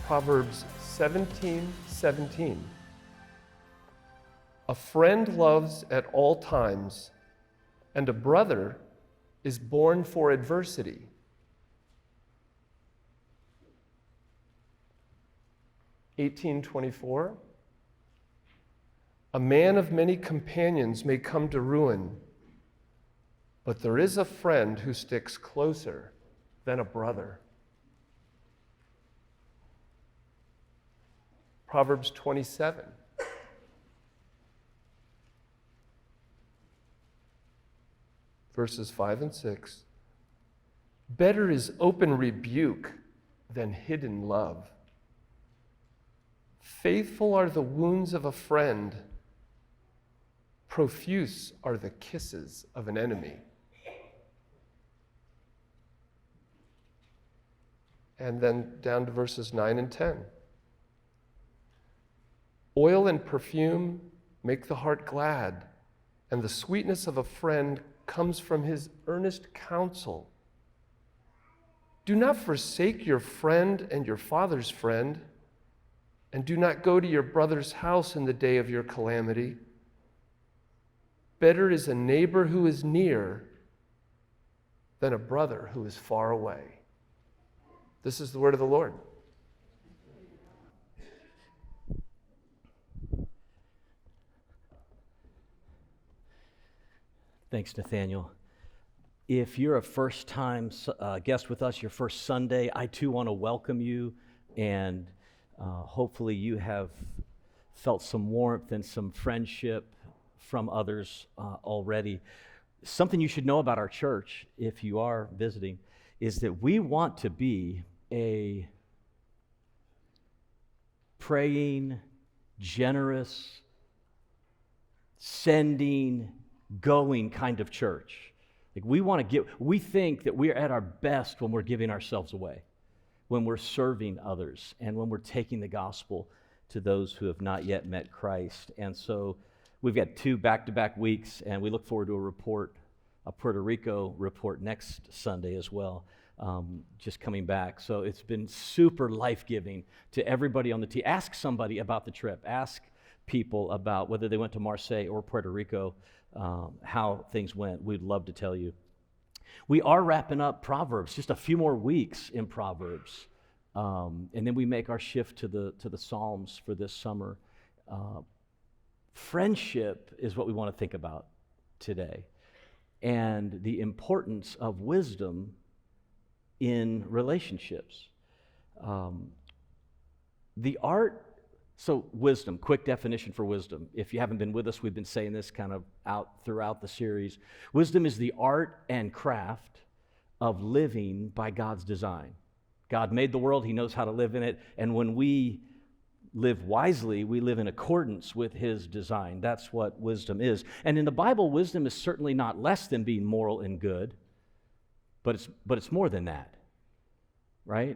Proverbs 17:17. A friend loves at all times, and a brother is born for adversity. (1824). A man of many companions may come to ruin, but there is a friend who sticks closer than a brother. Proverbs 27. Verses 5 and 6. Better is open rebuke than hidden love. Faithful are the wounds of a friend. Profuse are the kisses of an enemy. And then down to verses 9 and 10. Oil and perfume make the heart glad, and the sweetness of a friend comes from his earnest counsel. Do not forsake your friend and your father's friend, and do not go to your brother's house in the day of your calamity. Better is a neighbor who is near than a brother who is far away. This is the word of the Lord. Thanks, Nathaniel. If you're a first-time guest with us, your first Sunday, I too want to welcome you, and hopefully you have felt some warmth and some friendship from others already. Something you should know about our church, if you are visiting, is that we want to be a praying, generous, sending, going kind of church. Like we think that we're at our best when we're giving ourselves away, when we're serving others, and when we're taking the gospel to those who have not yet met Christ. And so we've got 2 back-to-back weeks, and we look forward to a Puerto Rico report next Sunday as well, just coming back. So it's been super life-giving to everybody on the team. Ask somebody about the trip. Ask people about whether they went to Marseille or Puerto Rico, how things went. We'd love to tell you. We are wrapping up Proverbs, just a few more weeks in Proverbs, and then we make our shift to the Psalms for this summer. Friendship is what we want to think about today, and the importance of wisdom in relationships. So wisdom, quick definition for wisdom. If you haven't been with us, we've been saying this kind of out throughout the series. Wisdom is the art and craft of living by God's design. God made the world, He knows how to live in it, and when we live wisely, we live in accordance with His design. That's what wisdom is. And in the Bible, wisdom is certainly not less than being moral and good, but it's more than that, right?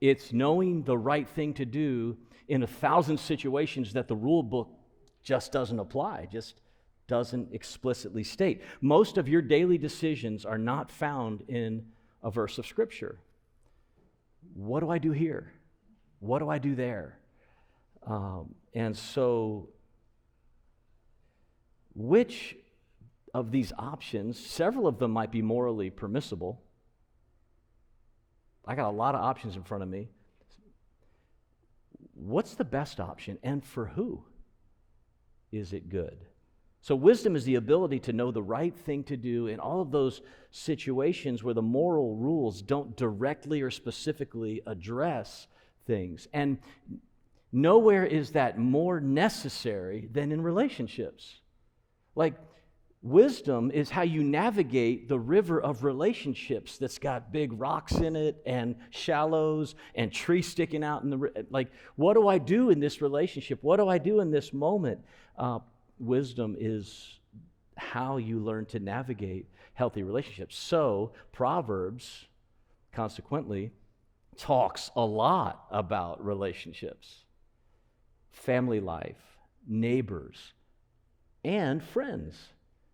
It's knowing the right thing to do in 1,000 situations that the rule book just doesn't apply, just doesn't explicitly state. Most of your daily decisions are not found in a verse of Scripture. What do I do here? What do I do there? And so, which of these options, several of them might be morally permissible. I got a lot of options in front of me. What's the best option, and for who is it good? So wisdom is the ability to know the right thing to do in all of those situations where the moral rules don't directly or specifically address things. And nowhere is that more necessary than in relationships. Like, wisdom is how you navigate the river of relationships that's got big rocks in it and shallows and trees sticking out in the like, what do I do in this relationship? What do I do in this moment? Wisdom is how you learn to navigate healthy relationships. So Proverbs, consequently, talks a lot about relationships, family life, neighbors, and friends.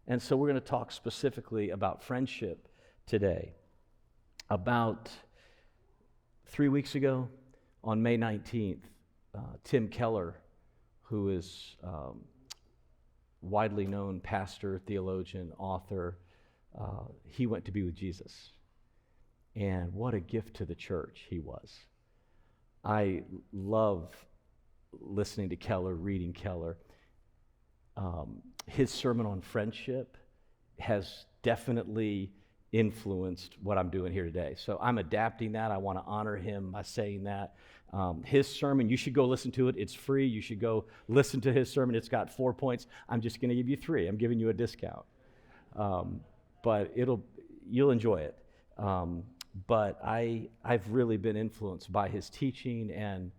And so we're going to talk specifically about friendship today. About 3 weeks ago, On May 19th, Tim Keller, who is widely known pastor, theologian, author, he went to be with Jesus. And what a gift to the church he was. I love listening to Keller, reading Keller. His sermon on friendship has definitely influenced what I'm doing here today. So I'm adapting that. I want to honor him by saying that. His sermon, you should go listen to it. It's free. You should go listen to his sermon. It's got 4 points. I'm just going to give you 3. I'm giving you a discount. But you'll enjoy it. But I've really been influenced by his teaching, and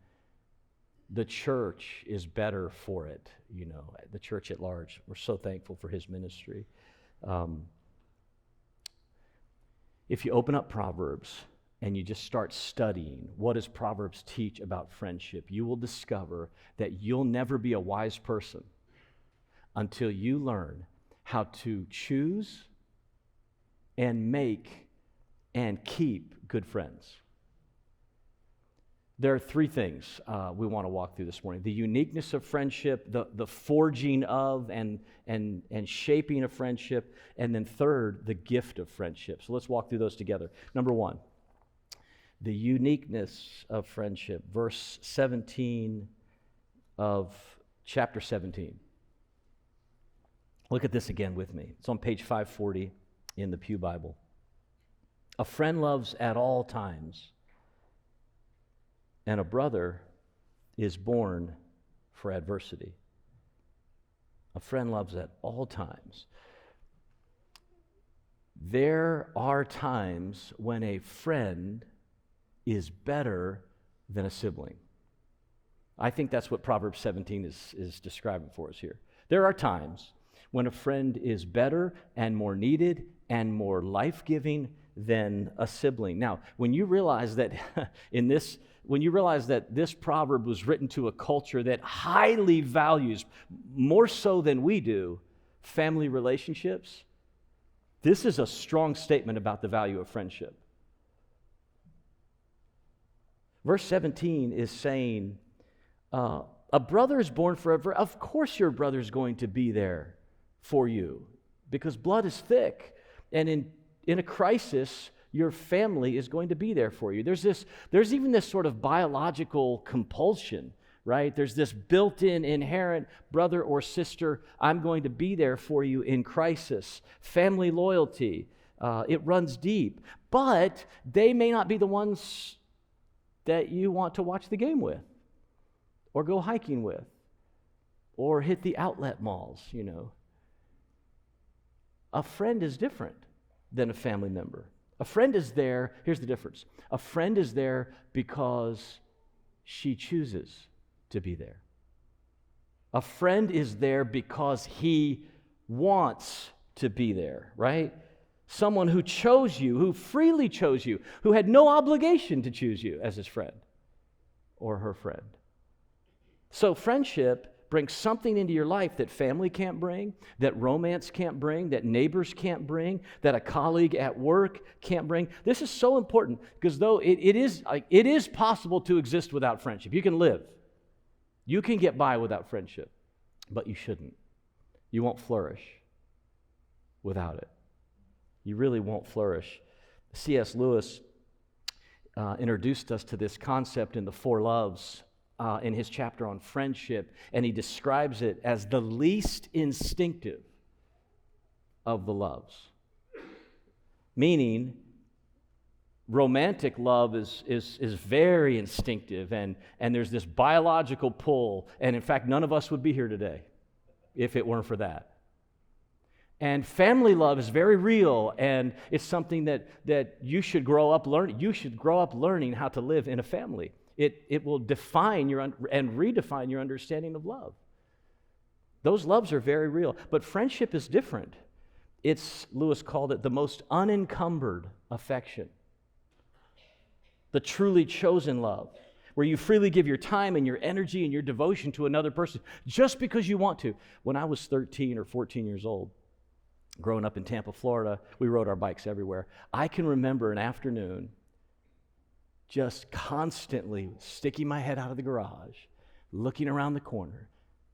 the church is better for it, the church at large. We're so thankful for his ministry. If you open up Proverbs and you just start studying, what does Proverbs teach about friendship? You will discover that you'll never be a wise person until you learn how to choose and make and keep good friends. There are 3 things we want to walk through this morning. The uniqueness of friendship, the forging of and shaping of friendship, and then third, the gift of friendship. So let's walk through those together. Number 1, the uniqueness of friendship. Verse 17 of chapter 17. Look at this again with me. It's on page 540 in the Pew Bible. A friend loves at all times, and a brother is born for adversity. A friend loves at all times. There are times when a friend is better than a sibling. I think that's what Proverbs 17 is describing for us here. There are times when a friend is better and more needed and more life-giving than a sibling. Now, when you realize that this proverb was written to a culture that highly values, more so than we do, family relationships, this is a strong statement about the value of friendship. Verse 17 is saying, a brother is born forever. Of course your brother is going to be there for you because blood is thick. And in a crisis, your family is going to be there for you. There's even this sort of biological compulsion, right? There's this built-in, inherent brother or sister, I'm going to be there for you in crisis. Family loyalty, it runs deep. But they may not be the ones that you want to watch the game with, or go hiking with, or hit the outlet malls, A friend is different than a family member. A friend is there, here's the difference. A friend is there because she chooses to be there. A friend is there because he wants to be there, right? Someone who chose you, who freely chose you, who had no obligation to choose you as his friend or her friend. So friendship brings something into your life that family can't bring, that romance can't bring, that neighbors can't bring, that a colleague at work can't bring. This is so important because though it is possible to exist without friendship. You can live. You can get by without friendship, but you shouldn't. You won't flourish without it. You really won't flourish. C.S. Lewis introduced us to this concept in the Four Loves in his chapter on friendship, and he describes it as the least instinctive of the loves. Meaning, romantic love is very instinctive, and there's this biological pull, and in fact, none of us would be here today if it weren't for that. And family love is very real, and it's something that you should grow up learning. You should grow up learning how to live in a family. It will define and redefine your understanding of love. Those loves are very real, but friendship is different. Lewis called it the most unencumbered affection. The truly chosen love, where you freely give your time and your energy and your devotion to another person just because you want to. When I was 13 or 14 years old, growing up in Tampa, Florida, we rode our bikes everywhere. I can remember an afternoon just constantly sticking my head out of the garage, looking around the corner,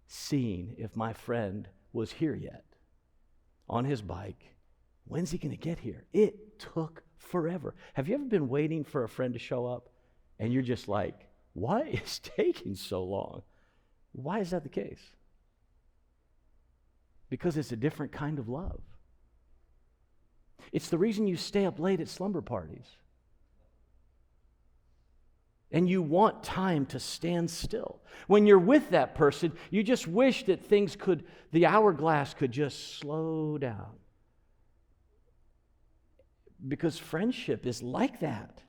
seeing if my friend was here yet on his bike. When's he going to get here? It took forever. Have you ever been waiting for a friend to show up and you're just like, why is taking so long? Why is that the case? Because it's a different kind of love. It's the reason you stay up late at slumber parties. And you want time to stand still. When you're with that person, you just wish that the hourglass could just slow down. Because friendship is like that.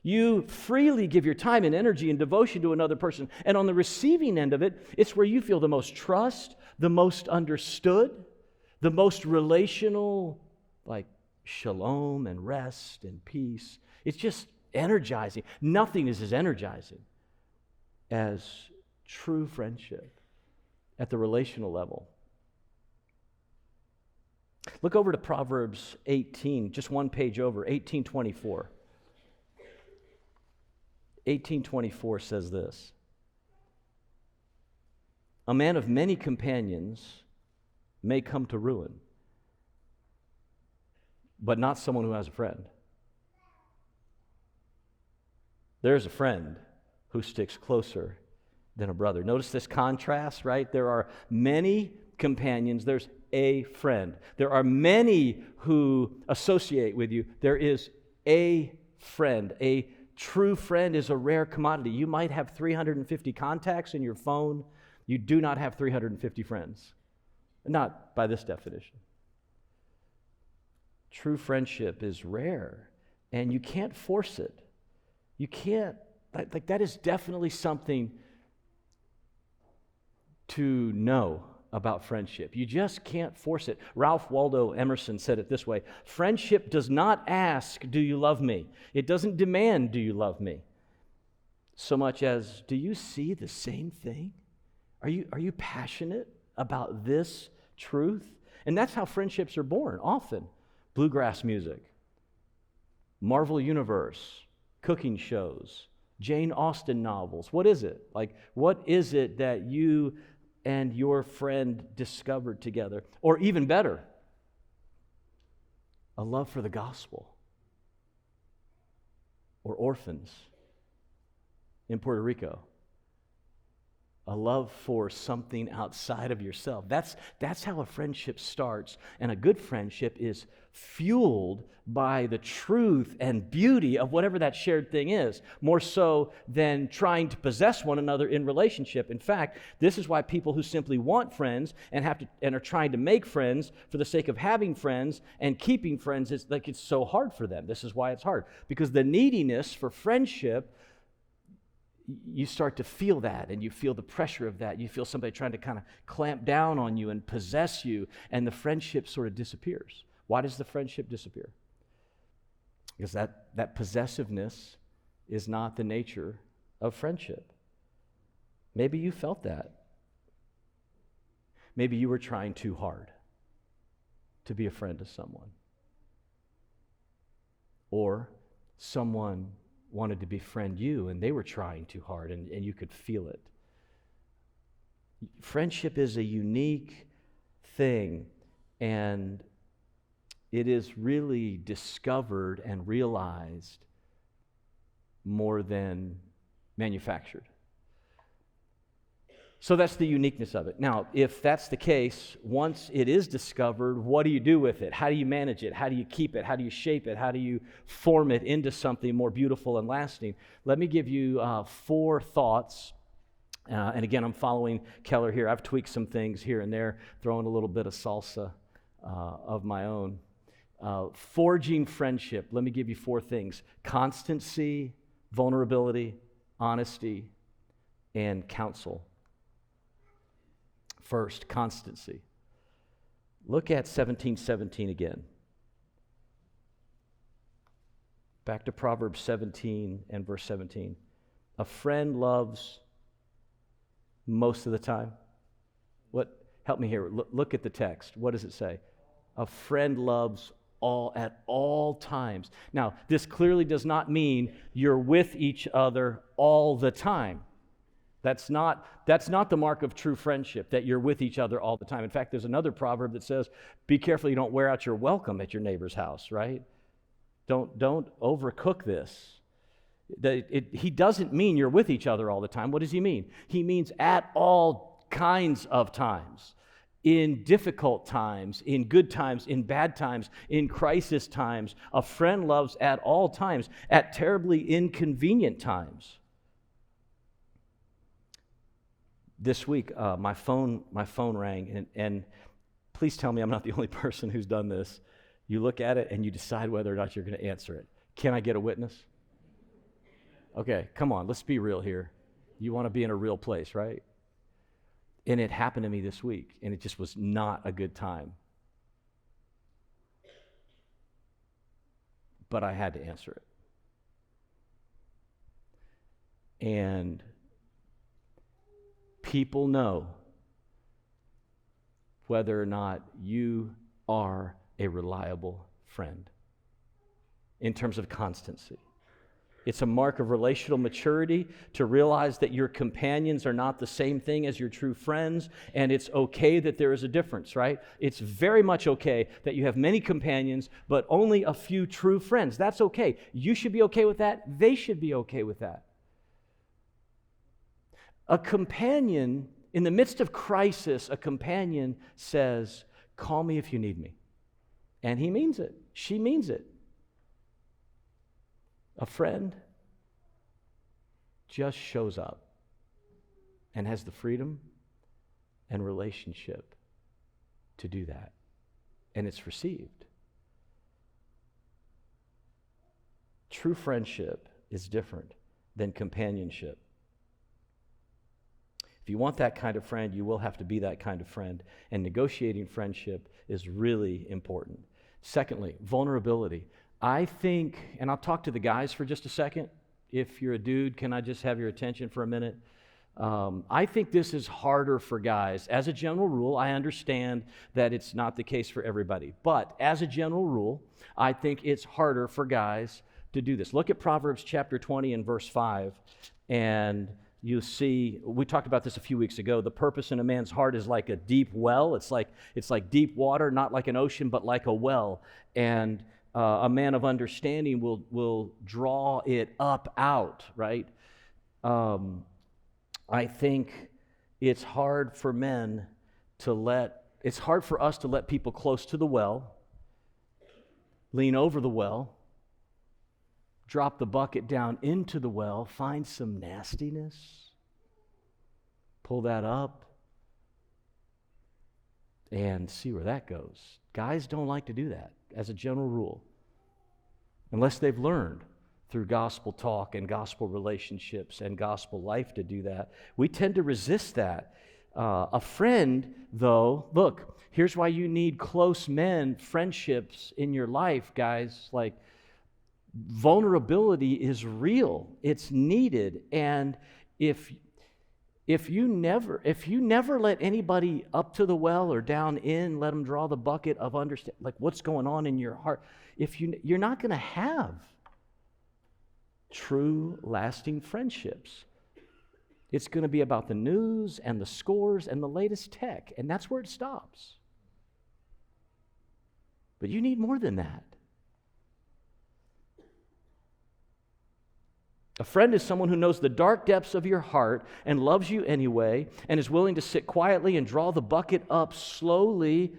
You freely give your time and energy and devotion to another person. And on the receiving end of it, it's where you feel the most trust, the most understood, the most relational, like shalom and rest and peace. It's just energizing. Nothing is as energizing as true friendship at the relational level. Look over to Proverbs 18, just one page over, 18:24. 18:24 says this: a man of many companions may come to ruin, but not someone who has a friend. There's a friend who sticks closer than a brother. Notice this contrast, right? There are many companions. There's a friend. There are many who associate with you. There is a friend. A true friend is a rare commodity. You might have 350 contacts in your phone. You do not have 350 friends. Not by this definition. True friendship is rare, and you can't force it. You can't, like that is definitely something to know about friendship. You just can't force it. Ralph Waldo Emerson said it this way: friendship does not ask, do you love me? It doesn't demand, do you love me? So much as, do you see the same thing? Are you passionate about this truth? And that's how friendships are born, often. Bluegrass music, Marvel Universe, cooking shows, Jane Austen novels. What is it? Like, what is it that you and your friend discovered together? Or even better, a love for the gospel, or orphans in Puerto Rico. A love for something outside of yourself. That's how a friendship starts. And a good friendship is fueled by the truth and beauty of whatever that shared thing is, more so than trying to possess one another in relationship. In fact, this is why people who simply want friends and are trying to make friends for the sake of having friends and keeping friends, it's so hard for them. This is why it's hard. Because the neediness for friendship, you start to feel that, and you feel the pressure of that. You feel somebody trying to kind of clamp down on you and possess you, and the friendship sort of disappears. Why does the friendship disappear? Because that possessiveness is not the nature of friendship. Maybe you felt that. Maybe you were trying too hard to be a friend to someone. Or someone wanted to befriend you, and they were trying too hard, and you could feel it. Friendship is a unique thing, and it is really discovered and realized more than manufactured. So that's the uniqueness of it. Now, if that's the case, once it is discovered, what do you do with it? How do you manage it? How do you keep it? How do you shape it? How do you form it into something more beautiful and lasting? Let me give you 4 thoughts. And again, I'm following Keller here. I've tweaked some things here and there, throwing a little bit of salsa of my own. Forging friendship. Let me give you 4 things: constancy, vulnerability, honesty, and counsel. First, constancy. Look at 17:17 again. Back to Proverbs 17 and verse 17. A friend loves most of the time. What? Help me here. Look at the text. What does it say? A friend loves at all times. Now, this clearly does not mean you're with each other all the time. That's not the mark of true friendship, that you're with each other all the time. In fact, there's another proverb that says, be careful you don't wear out your welcome at your neighbor's house, right? Don't overcook this. He doesn't mean you're with each other all the time. What does he mean? He means at all kinds of times. In difficult times, in good times, in bad times, in crisis times. A friend loves at all times, at terribly inconvenient times. This week, my phone rang, and please tell me I'm not the only person who's done this. You look at it and you decide whether or not you're going to answer it. Can I get a witness? Okay, come on, let's be real here. You want to be in a real place, right? And it happened to me this week, and it just was not a good time. But I had to answer it. And people know whether or not you are a reliable friend in terms of constancy. It's a mark of relational maturity to realize that your companions are not the same thing as your true friends, and it's okay that there is a difference, right? It's very much okay that you have many companions, but only a few true friends. That's okay. You should be okay with that. They should be okay with that. A companion, in the midst of crisis, a companion says, call me if you need me. And he means it. She means it. A friend just shows up and has the freedom and relationship to do that. And it's received. True friendship is different than companionship. If you want that kind of friend, you will have to be that kind of friend. And negotiating friendship is really important. Secondly, vulnerability. I think, and I'll talk to the guys for just a second. If you're a dude, can I just have your attention for a minute? I think this is harder for guys. As a general rule, I understand that it's not the case for everybody. But as a general rule, I think it's harder for guys to do this. Look at Proverbs chapter 20 and verse 5, and you see, we talked about this a few weeks ago. The purpose in a man's heart is like a deep well. It's like deep water, not like an ocean, but like a well. And a man of understanding will draw it up out, right? I think it's hard for us to let people close to the well, lean over the well, drop the bucket down into the well, find some nastiness, pull that up, and see where that goes. Guys don't like to do that, as a general rule, unless they've learned through gospel talk and gospel relationships and gospel life to do that. We tend to resist that. A friend, though, look, here's why you need close men, friendships in your life, guys. Like, vulnerability is real. It's needed. And if you never let anybody up to the well or down in, let them draw the bucket of understand, like what's going on in your heart, you're not going to have true, lasting friendships. It's going to be about the news and the scores and the latest tech, and that's where it stops. But you need more than that. A friend is someone who knows the dark depths of your heart and loves you anyway and is willing to sit quietly and draw the bucket up slowly.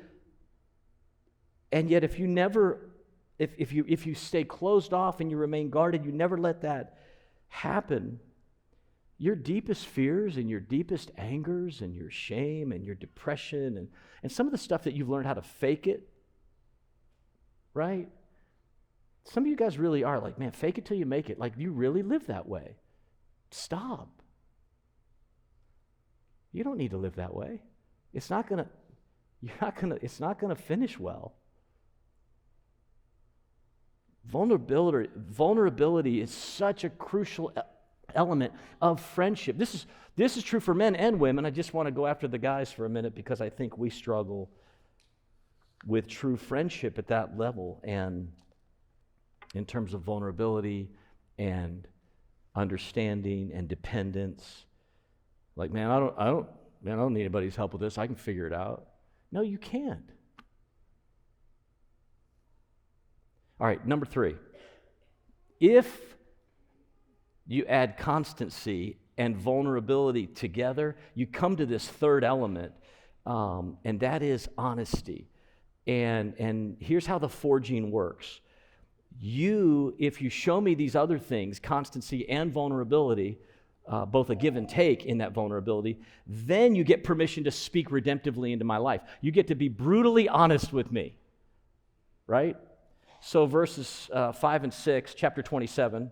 And yet if you stay closed off and you remain guarded, you never let that happen, your deepest fears and your deepest angers and your shame and your depression and some of the stuff that you've learned how to fake it, right? Some of you guys really are like, man, fake it till you make it. Like, you really live that way. Stop. You don't need to live that way. It's not gonna finish well. Vulnerability is such a crucial element of friendship. This is true for men and women. I just want to go after the guys for a minute because I think we struggle with true friendship at that level, and in terms of vulnerability and understanding and dependence. Like, man, I don't need anybody's help with this. I can figure it out. No, you can't. All right, number 3. If you add constancy and vulnerability together, you come to this third element, and that is honesty. And here's how the forging works. If you show me these other things, constancy and vulnerability, both a give and take in that vulnerability, then you get permission to speak redemptively into my life. You get to be brutally honest with me, right? So verses 5 and 6, chapter 27,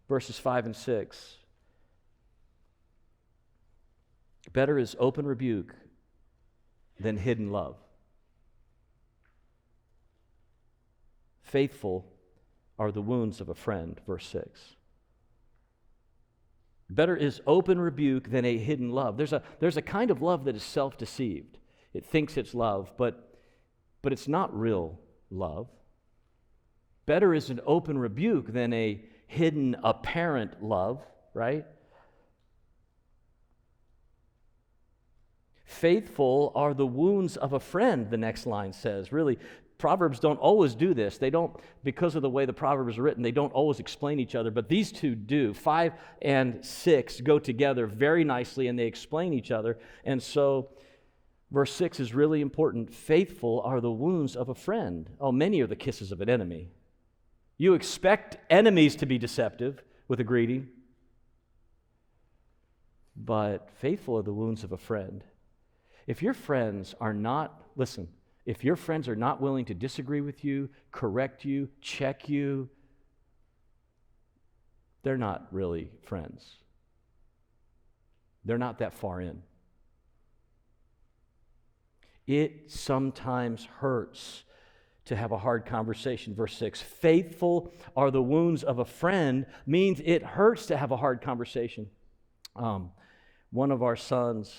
verses 5 and 6. Better is open rebuke than hidden love. Faithful are the wounds of a friend, verse 6. Better is open rebuke than a hidden love. There's a kind of love that is self-deceived. It thinks it's love, but it's not real love. Better is an open rebuke than a hidden, apparent love, right? Faithful are the wounds of a friend, the next line says. Really, Proverbs don't always do this. They don't, because of the way the Proverbs are written, they don't always explain each other, but these two do. 5 and 6 go together very nicely, and they explain each other. And so, verse 6 is really important. Faithful are the wounds of a friend. Oh, many are the kisses of an enemy. You expect enemies to be deceptive with a greeting, but faithful are the wounds of a friend. If your friends are not, listen, if your friends are not willing to disagree with you, correct you, check you, they're not really friends. They're not that far in. It sometimes hurts to have a hard conversation. Verse 6, faithful are the wounds of a friend means it hurts to have a hard conversation. One of our sons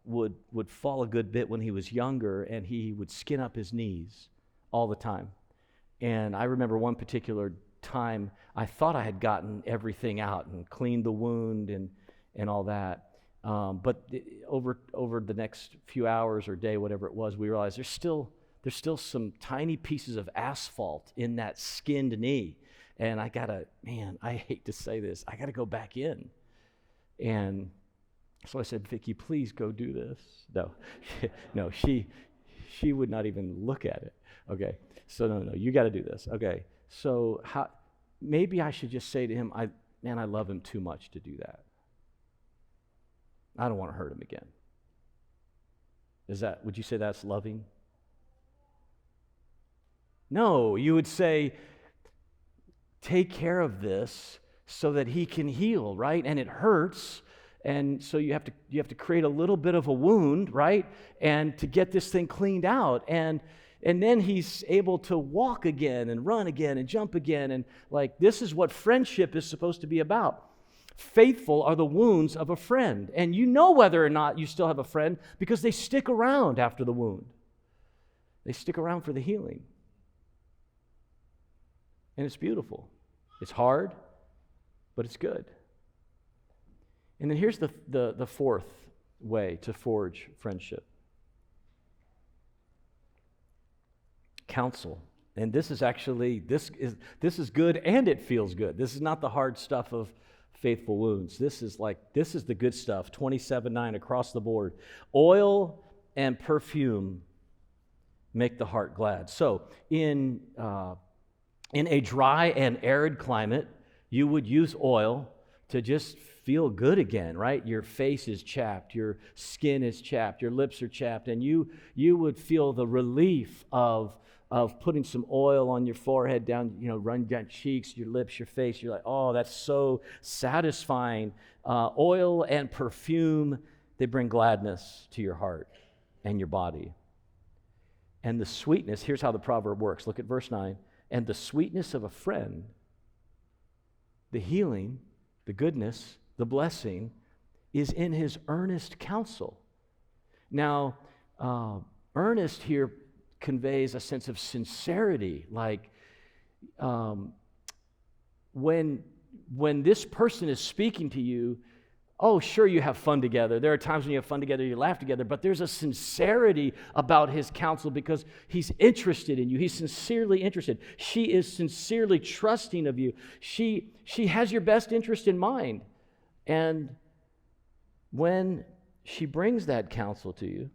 would fall a good bit when he was younger, and he would skin up his knees all the time. And I remember one particular time, I thought I had gotten everything out and cleaned the wound and all that. But over the next few hours or day, whatever it was, we realized there's still some tiny pieces of asphalt in that skinned knee. And I hate to say this, I gotta go back in. And so I said, Vicki, please go do this. No, she would not even look at it. Okay, so no, you got to do this. Okay, so maybe I should just say to him, I love him too much to do that. I don't want to hurt him again. Would you say that's loving? No, you would say, take care of this so that he can heal, right? And it hurts. And so you have to create a little bit of a wound, right? And to get this thing cleaned out. And then he's able to walk again and run again and jump again. And like, this is what friendship is supposed to be about. Faithful are the wounds of a friend. And you know whether or not you still have a friend because they stick around after the wound. They stick around for the healing. And it's beautiful. It's hard, but it's good. And then here's the fourth way to forge friendship. Counsel. And this is actually, this is good and it feels good. This is not the hard stuff of faithful wounds. This is the good stuff. 27:9 across the board. Oil and perfume make the heart glad. So in a dry and arid climate, you would use oil to just feel good again, right? Your face is chapped, your skin is chapped, your lips are chapped, and you would feel the relief of putting some oil on your forehead, down, run down cheeks, your lips, your face. You're like, oh, that's so satisfying. Oil and perfume, they bring gladness to your heart and your body. And the sweetness, here's how the proverb works. Look at verse 9. And the sweetness of a friend, the healing, the goodness, the blessing, is in his earnest counsel. Now, Earnest here conveys a sense of sincerity, like when this person is speaking to you, oh, sure, you have fun together. There are times when you have fun together, you laugh together, but there's a sincerity about his counsel because he's interested in you. He's sincerely interested. She is sincerely trusting of you. She has your best interest in mind. And when she brings that counsel to you,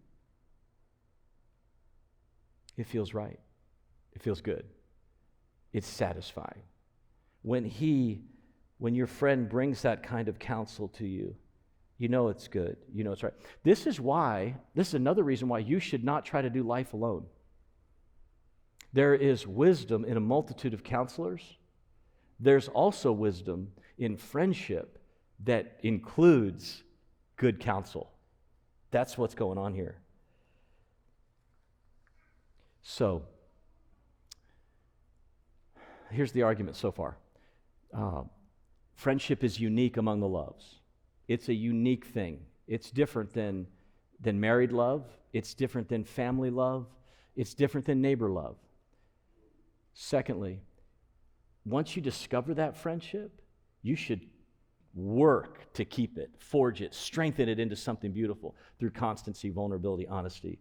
it feels right. It feels good. It's satisfying. When your friend brings that kind of counsel to you, you know it's good. You know it's right. This is another reason why you should not try to do life alone. There is wisdom in a multitude of counselors. There's also wisdom in friendship that includes good counsel. That's what's going on here. So, here's the argument so far. Friendship is unique among the loves. It's a unique thing. It's different than married love. It's different than family love. It's different than neighbor love. Secondly, once you discover that friendship, you should work to keep it, forge it, strengthen it into something beautiful through constancy, vulnerability, honesty,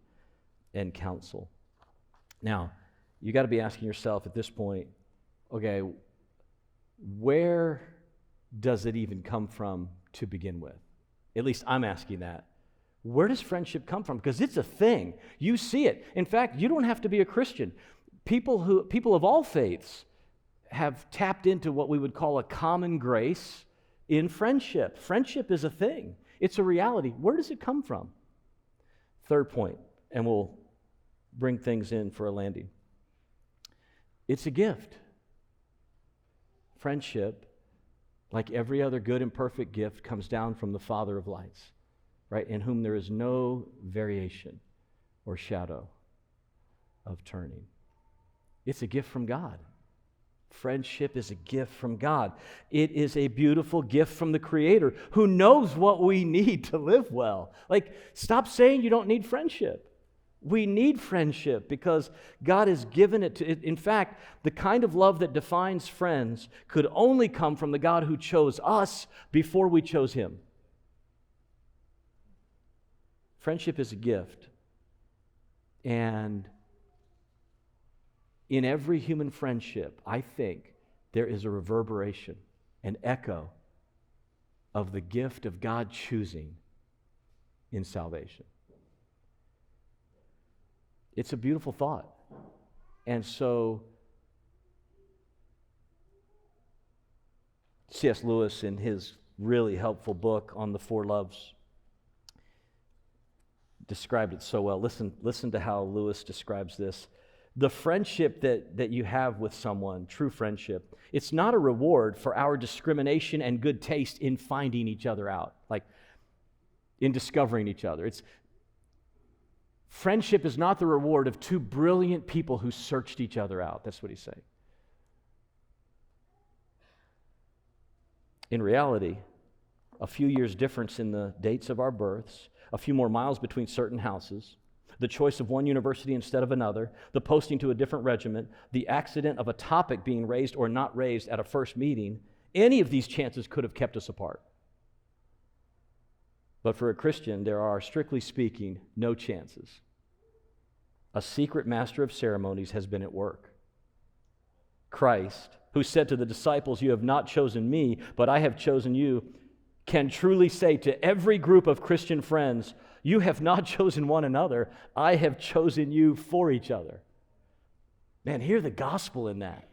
and counsel. Now, you got to be asking yourself at this point, okay, where does it even come from to begin with? At least I'm asking that. Where does friendship come from? Because it's a thing. You see it. In fact, you don't have to be a Christian. People of all faiths have tapped into what we would call a common grace in friendship. Friendship is a thing. It's a reality. Where does it come from? Third point, and we'll bring things in for a landing. It's a gift. Friendship, like every other good and perfect gift, comes down from the Father of lights, right? In whom there is no variation or shadow of turning. It's a gift from God. Friendship is a gift from God. It is a beautiful gift from the Creator who knows what we need to live well. Like, stop saying you don't need friendship. We need friendship because God has given it to. In fact, the kind of love that defines friends could only come from the God who chose us before we chose Him. Friendship is a gift. And in every human friendship, I think there is a reverberation, an echo of the gift of God choosing in salvation. It's a beautiful thought. And so, C.S. Lewis, in his really helpful book on the Four Loves, described it so well. Listen to how Lewis describes this. The friendship that you have with someone, true friendship, it's not a reward for our discrimination and good taste in finding each other out, like in discovering each other. Friendship is not the reward of two brilliant people who searched each other out. That's what he's saying. In reality, a few years difference in the dates of our births, a few more miles between certain houses, the choice of one university instead of another, the posting to a different regiment, the accident of a topic being raised or not raised at a first meeting, any of these chances could have kept us apart. But for a Christian, there are, strictly speaking, no chances. A secret master of ceremonies has been at work. Christ, who said to the disciples, "You have not chosen me, but I have chosen you," can truly say to every group of Christian friends, "You have not chosen one another, I have chosen you for each other." Man, hear the gospel in that.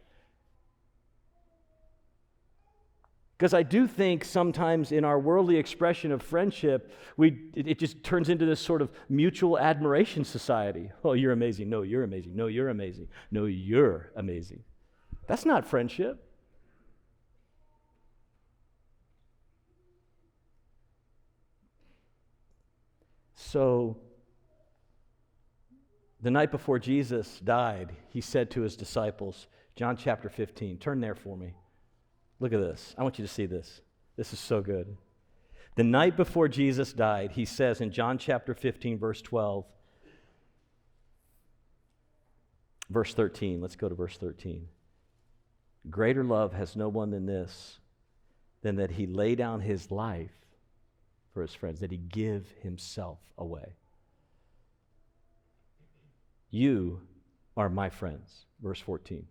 Because I do think sometimes in our worldly expression of friendship, it just turns into this sort of mutual admiration society. Oh, you're amazing. No, you're amazing. No, you're amazing. No, you're amazing. That's not friendship. So, the night before Jesus died, he said to his disciples, John chapter 15, turn there for me. Look at this. I want you to see this. This is so good. The night before Jesus died, he says in John chapter 15, verse 12, Verse 13, let's go to verse 13. Greater love has no one than this, than that he lay down his life for his friends, that he give himself away. You are my friends. Verse 14.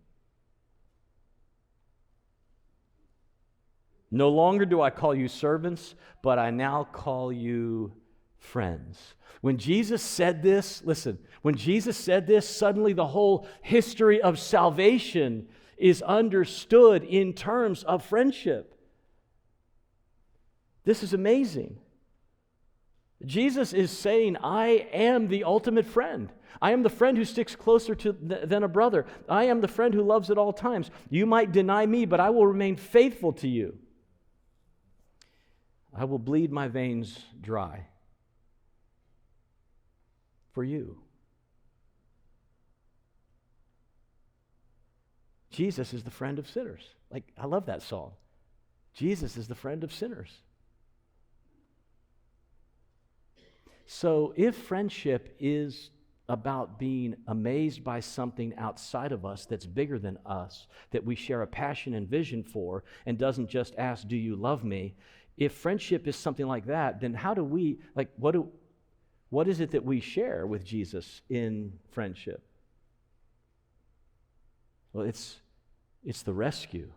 No longer do I call you servants, but I now call you friends. When Jesus said this, listen, when Jesus said this, suddenly the whole history of salvation is understood in terms of friendship. This is amazing. Jesus is saying, I am the ultimate friend. I am the friend who sticks closer than a brother. I am the friend who loves at all times. You might deny me, but I will remain faithful to you. I will bleed my veins dry for you. Jesus is the friend of sinners. Like, I love that song. Jesus is the friend of sinners. So if friendship is about being amazed by something outside of us that's bigger than us, that we share a passion and vision for, and doesn't just ask, do you love me? If friendship is something like that, then how do we, like, what is it that we share with Jesus in friendship? Well, it's the rescue.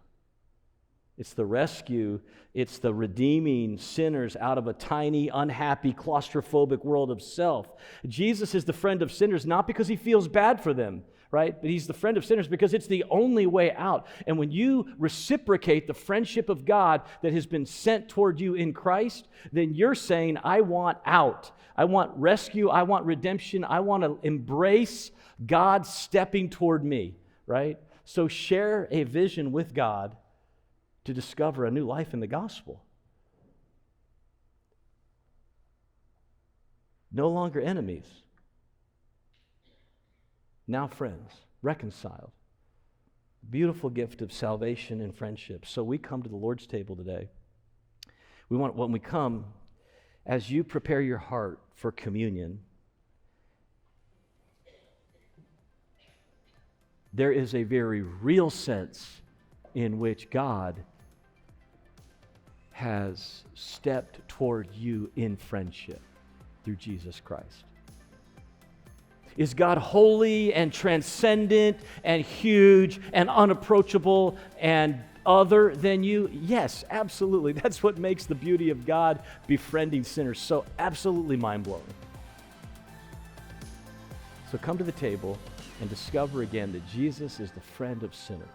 It's the rescue. It's the redeeming sinners out of a tiny, unhappy, claustrophobic world of self. Jesus is the friend of sinners not because he feels bad for them, right? But he's the friend of sinners because it's the only way out. And when you reciprocate the friendship of God that has been sent toward you in Christ, then you're saying, I want out. I want rescue. I want redemption. I want to embrace God stepping toward me, right? So share a vision with God to discover a new life in the gospel. No longer enemies, now friends, reconciled. Beautiful gift of salvation and friendship. So we come to the Lord's table today. When we come, as you prepare your heart for communion, there is a very real sense in which God has stepped toward you in friendship through Jesus Christ. Is God holy and transcendent and huge and unapproachable and other than you? Yes, absolutely. That's what makes the beauty of God befriending sinners so absolutely mind-blowing. So come to the table and discover again that Jesus is the friend of sinners.